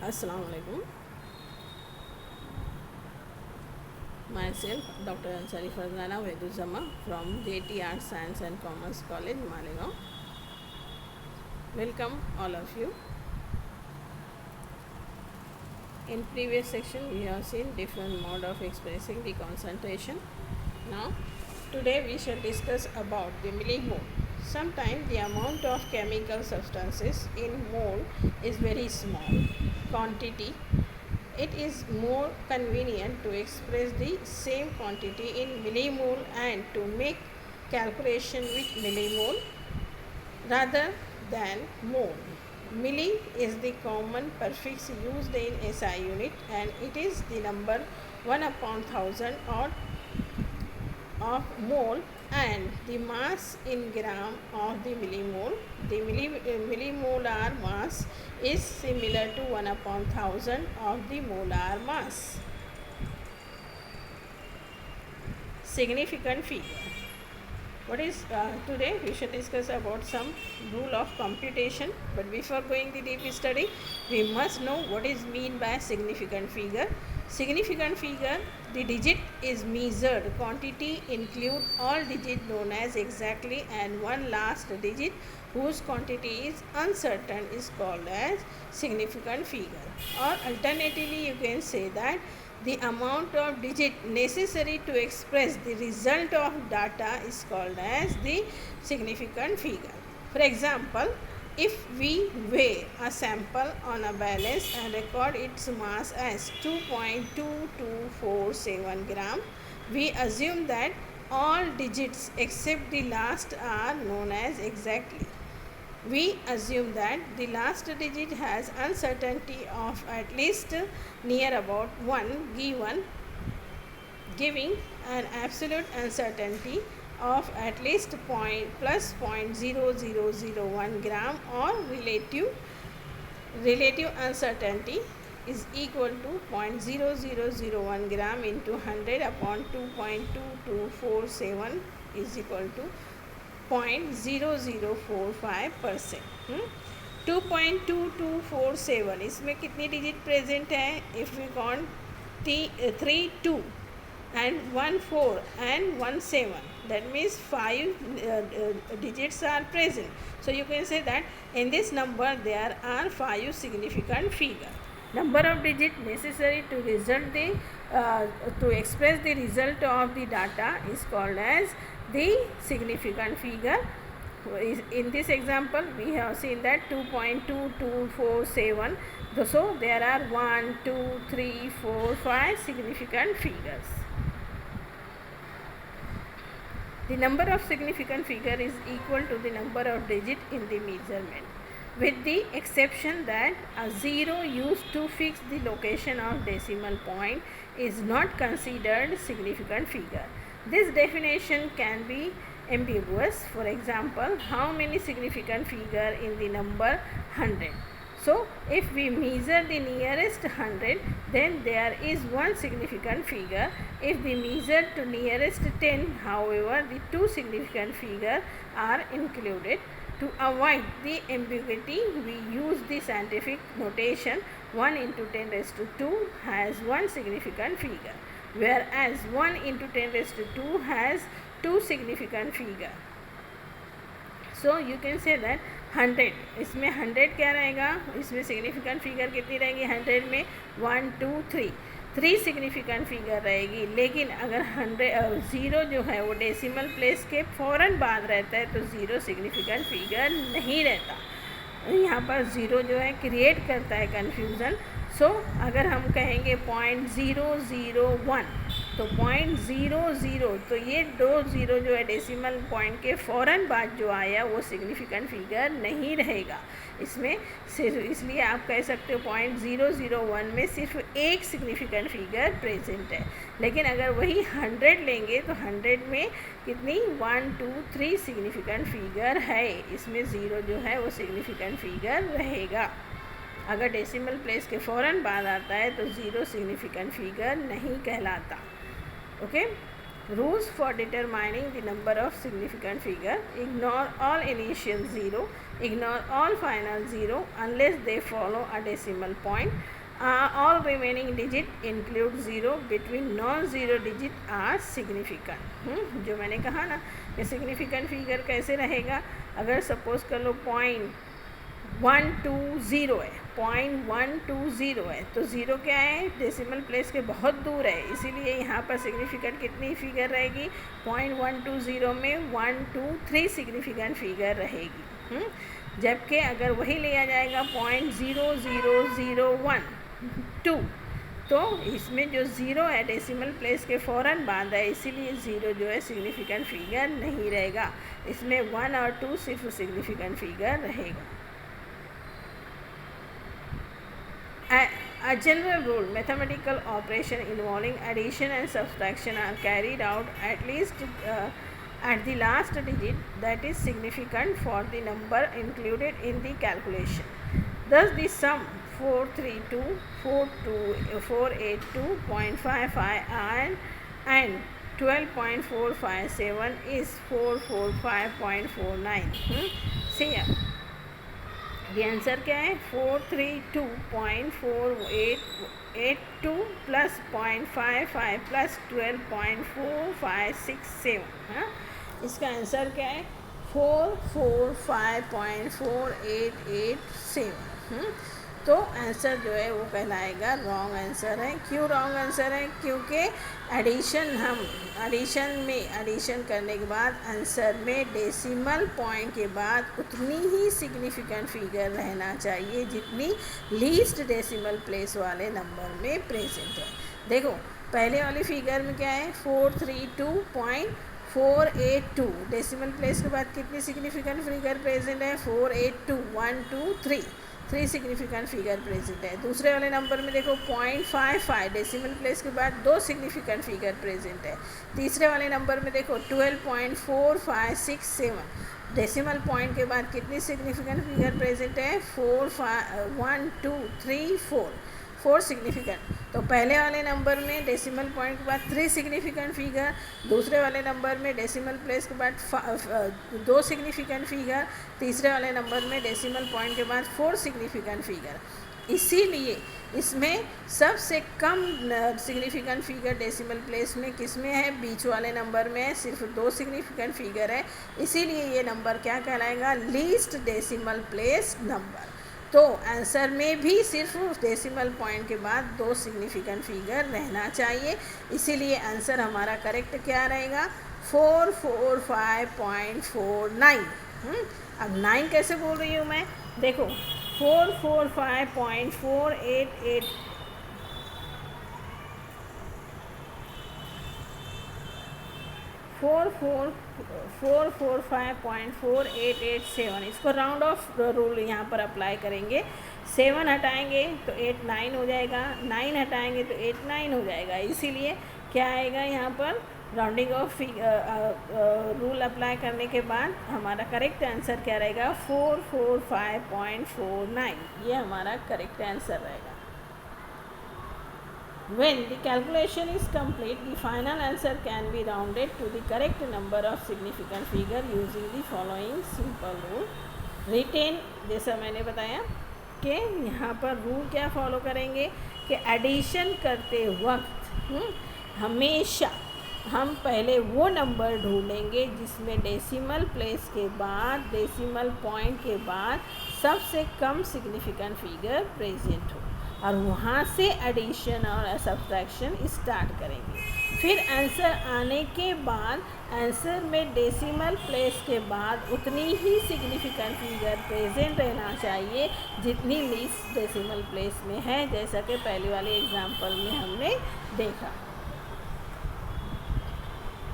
Assalamu alaikum. Myself, Dr. Ansari Farzana Veduzama from JT Arts, Science and Commerce College, Malegaon. Welcome all of you. In previous section, we have seen different mode of expressing the concentration. Now, today we shall discuss about the millimole. Sometimes the amount of chemical substances in mole is very small quantity. It is more convenient to express the same quantity in millimole and to make calculation with millimole rather than mole. Milli is the common prefix used in SI unit and it is the number 1 upon 1000 or of mole and the mass in gram of the millimole. The millimolar mass is similar to 1 upon 1000 of the molar mass. Significant figure. What is today we should discuss about some rule of computation, but before going the deep study we must know what is mean by significant figure. Significant figure, the digit is measured quantity include all digit known as exactly and one last digit whose quantity is uncertain is called as significant figure, or alternatively you can say that the amount of digit necessary to express the result of data is called as the significant figure. For example, if we weigh a sample on a balance and record its mass as 2.2247 gram, we assume that all digits except the last are known as exactly. We assume that the last digit has uncertainty of at least near about 1 giving an absolute uncertainty of at least plus 0.0001 gram, or relative uncertainty is equal to 0.0001 gram into 100 upon 2.2247 is equal to 0.0045%. 2.2247 इसमें कितनी digit present है? If we count 3 2 and 1 4 and 1 7, that means 5 digits are present. So you can say that in this number there are 5 significant figure. Number of digits necessary to to express the result of the data is called as the significant figure. In this example we have seen that 2.2247, so there are 1 2 3 4 5 significant figures. The number of significant figure is equal to the number of digits in the measurement, with the exception that a zero used to fix the location of decimal point is not considered significant figure. This definition can be ambiguous. For example, how many significant figure in the number 100? So, if we measure the nearest 100, then there is one significant figure. If we measure to nearest 10, however, the two significant figures are included. To avoid the ambiguity, we use the scientific notation 1 into 10 raised to 2 has one significant figure, whereas 1 into 10 raised to 2 has two significant figure. So you can say that 100, इसमें 100 क्या रहेगा? इसमें significant figure कितनी रहेंगी? 100 में 1 2 3 significant figure रहेगी. लेकिन अगर 0 जो है वो डेसिमल प्लेस के फ़ौरन बाद रहता है तो 0 सिग्निफिकेंट फिगर नहीं रहता. यहाँ पर 0 जो है क्रिएट करता है कन्फ्यूज़न. सो अगर हम कहेंगे 0.001 तो 0.00, तो ये 2 जो है डेसिमल पॉइंट के फ़ौरन बाद जो आया वो सिग्निफिकेंट फिगर नहीं रहेगा इसमें. सिर्फ इसलिए आप कह सकते हो 0.001 में सिर्फ एक सिग्निफिकेंट फिगर प्रेजेंट है. लेकिन अगर वही 100 लेंगे तो 100 में कितनी 1 2 3 सिग्निफिकेंट फिगर है. इसमें 0 जो है वो सिग्निफिकेंट फिगर रहेगा. अगर डेसिमल प्लेस के फ़ौरन बाद आता है तो 0 सिग्निफिकेंट फिगर नहीं कहलाता. Okay. Rules for determining the number of significant figure: ignore all initial zero. Ignore all final zero unless they follow a decimal point. All remaining digit include zero between non-zero digit are significant. जो मैंने कहा ना कि significant figure कैसे रहेगा, अगर suppose कर लो 0.120 है, 0.120 है तो ज़ीरो क्या है, डेसिमल प्लेस के बहुत दूर है, इसीलिए यहाँ पर सिग्निफिकेंट कितनी फिगर रहेगी, 0.120 में 123 सिग्निफिकेंट फिगर रहेगी। जबकि अगर वही लिया जाएगा 0.00012 तो इसमें जो ज़ीरो है डेसिमल प्लेस के फ़ौरन बाद है, इसीलिए ज़ीरो जो है सिग्निफिकेंट फिगर नहीं रहेगा, इसमें 1 और 2 सिर्फ सिग्निफिकेंट फिगर रहेगा। A general rule: mathematical operation involving addition and subtraction are carried out at least at the last digit that is significant for the number included in the calculation. Thus, the sum 432.482.55 and 12.457 is 445.49. See ya. ये answer क्या है, 432.4882 plus 0.55 plus 12.4567। हाँ, इसका answer क्या है 445.4887। तो answer जो है वो कहलाएगा रॉन्ग आंसर है। क्यों रॉन्ग आंसर है, क्योंकि एडिशन करने के बाद आंसर में डेसिमल पॉइंट के बाद उतनी ही सिग्निफिकेंट फिगर रहना चाहिए जितनी लीस्ट डेसिमल प्लेस वाले नंबर में प्रेजेंट है। देखो पहले वाली फिगर में क्या है 432.482, डेसिमल प्लेस के बाद कितनी सिग्निफिकेंट फिगर प्रेजेंट है 482, 1 2 3 सिग्निफिकेंट फिगर प्रेजेंट है। दूसरे वाले नंबर में देखो 0.55, डेसिमल प्लेस के बाद 2 सिग्निफिकेंट फिगर प्रेजेंट है। तीसरे वाले नंबर में देखो 12.4567, डेसिमल पॉइंट के बाद कितनी सिग्निफिकेंट फिगर प्रेजेंट है 1 2 3 4 सिग्निफिकेंट। तो पहले वाले नंबर में डेसिमल पॉइंट के बाद 3 सिग्निफिकेंट फिगर, दूसरे वाले नंबर में डेसिमल प्लेस के बाद 2 सिग्निफिकेंट फिगर, तीसरे वाले नंबर में डेसिमल पॉइंट के बाद 4 सिग्निफिकेंट फिगर। इसीलिए इसमें सबसे कम सिग्निफिकेंट फिगर डेसिमल प्लेस में किस में है, बीच वाले नंबर में है, सिर्फ 2 सिग्निफिकेंट फिगर है, इसीलिए ये नंबर क्या कहलाएगा, लीस्ट डेसिमल प्लेस नंबर। तो आंसर में भी सिर्फ डेसिमल पॉइंट के बाद 2 सिग्निफिकेंट फिगर रहना चाहिए, इसीलिए आंसर हमारा करेक्ट क्या रहेगा 445.49। अब 9 कैसे बोल रही हूँ मैं, देखो 445.488 445.4887, इसको राउंड ऑफ रूल यहाँ पर अप्लाई करेंगे। 7 हटाएंगे तो 8 9 हो जाएगा, 9 हटाएंगे तो 8 9 हो जाएगा, इसीलिए क्या आएगा यहाँ पर राउंडिंग ऑफ रूल अप्लाई करने के बाद हमारा करेक्ट आंसर क्या रहेगा 445.49, ये हमारा करेक्ट आंसर रहेगा। When the calculation is complete, the final answer can be rounded to the correct number of significant figure using the following simple rule. Retain, जैसा मैंने बताया कि यहाँ पर रूल क्या फॉलो करेंगे कि एडिशन करते वक्त हमेशा हम पहले वो नंबर ढूंढेंगे जिसमें डेसिमल प्लेस के बाद, डेसिमल पॉइंट के बाद सबसे कम सिग्निफिकेंट फिगर प्रेजेंट हो, और वहाँ से एडिशन और सब्ट्रैक्शन स्टार्ट करेंगे। फिर आंसर आने के बाद आंसर में डेसिमल प्लेस के बाद उतनी ही सिग्निफिकेंट फिगर प्रेजेंट रहना चाहिए जितनी लीस्ट डेसिमल प्लेस में है, जैसा कि पहले वाले एग्जाम्पल में हमने देखा।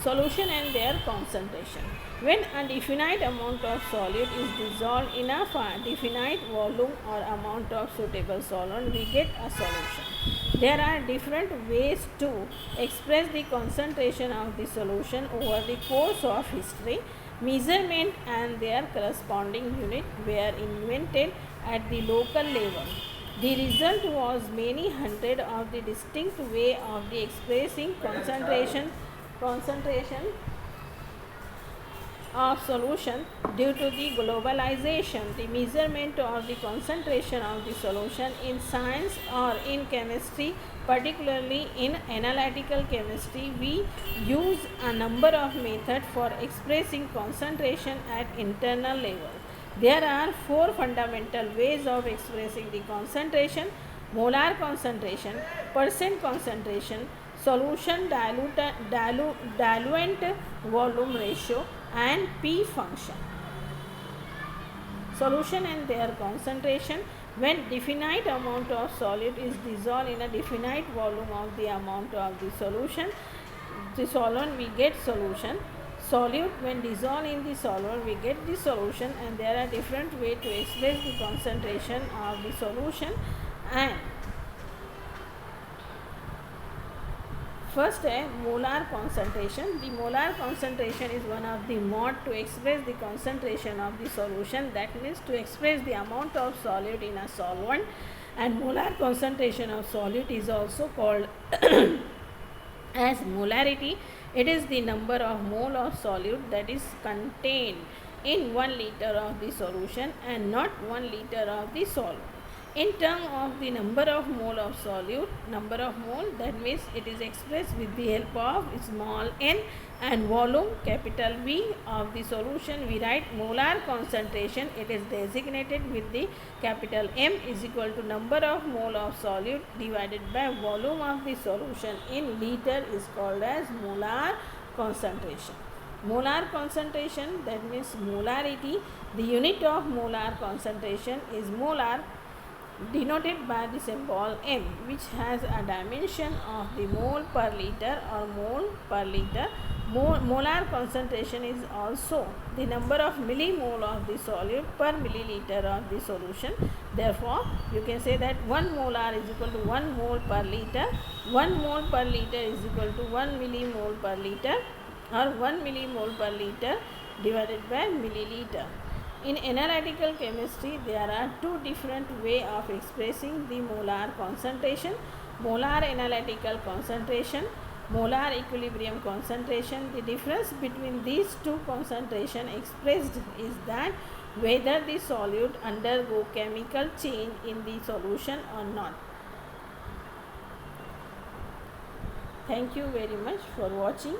Solution and their concentration. When a definite amount of solute is dissolved in a definite volume or amount of suitable solvent, we get a solution. There are different ways to express the concentration of the solution over the course of history. Measurement and their corresponding unit were invented at the local level. The result was many hundred of the distinct way of the expressing concentration of solution due to the globalization. The measurement of the concentration of the solution in science or in chemistry, particularly in analytical chemistry, we use a number of methods for expressing concentration at internal level. There are four fundamental ways of expressing the concentration: molar concentration, percent concentration, solution diluent volume ratio, and P function. Solution and their concentration: when definite amount of solute is dissolved in a definite volume of the amount of the solution, the solvent, we get solution. Solute, when dissolved in the solvent, we get the solution. And there are different ways to express the concentration of the solution. And first, molar concentration. The molar concentration is one of the mode to express the concentration of the solution, that means to express the amount of solute in a solvent. And molar concentration of solute is also called as molarity. It is the number of mole of solute that is contained in 1 liter of the solution and not 1 liter of the solvent. In terms of the number of mole of solute, number of mole, that means it is expressed with the help of small n, and volume, capital V, of the solution. We write molar concentration, it is designated with the capital M, is equal to number of mole of solute divided by volume of the solution in liter, is called as molar concentration. Molar concentration, that means molarity. The unit of molar concentration is molar, denoted by the symbol M, which has a dimension of the mole per liter or mole per liter. Molar concentration is also the number of millimole of the solute per milliliter of the solution. Therefore, you can say that 1 molar is equal to 1 mole per liter. 1 mole per liter is equal to 1 millimole per liter, or 1 millimole per liter divided by milliliter. In analytical chemistry, there are two different ways of expressing the molar concentration: molar analytical concentration, molar equilibrium concentration. The difference between these two concentrations expressed is that whether the solute undergo chemical change in the solution or not. Thank you very much for watching.